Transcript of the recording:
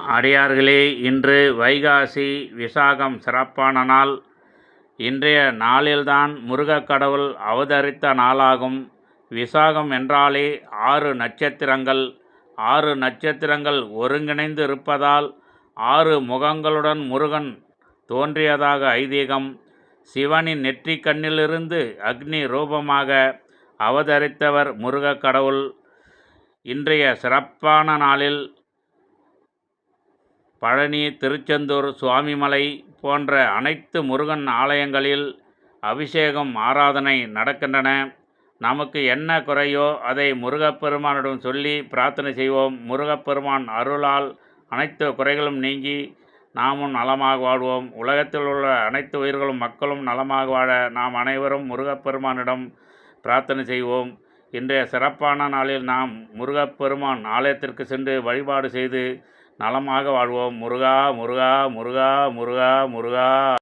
அடியார்களே, இன்று வைகாசி விசாகம் சிறப்பான நாள். இன்றைய நாளில்தான் முருகக் கடவுள் அவதரித்த நாளாகும். விசாகம் என்றாலே 6 நட்சத்திரங்கள். 6 நட்சத்திரங்கள் ஒருங்கிணைந்து இருப்பதால் 6 முகங்களுடன் முருகன் தோன்றியதாக ஐதீகம். சிவனின் நெற்றிக் கண்ணிலிருந்து அக்னி ரூபமாக அவதரித்தவர் முருகக் கடவுள். இன்றைய சிறப்பான நாளில் பழனி, திருச்செந்தூர், சுவாமிமலை போன்ற அனைத்து முருகன் ஆலயங்களில் அபிஷேகம், ஆராதனை நடக்கின்றன. நமக்கு என்ன குறையோ அதை முருகப்பெருமானிடம் சொல்லி பிரார்த்தனை செய்வோம். முருகப்பெருமான் அருளால் அனைத்து குறைகளும் நீங்கி நாமும் நலமாக வாழ்வோம். உலகத்தில் உள்ள அனைத்து உயிர்களும் மக்களும் நலமாக வாழ நாம் அனைவரும் முருகப்பெருமானிடம் பிரார்த்தனை செய்வோம். இன்றைய சிறப்பான நாளில் நாம் முருகப்பெருமான் ஆலயத்திற்கு சென்று வழிபாடு செய்து நலமாக வாழ்வோம். முருகா முருகா முருகா முருகா முருகா.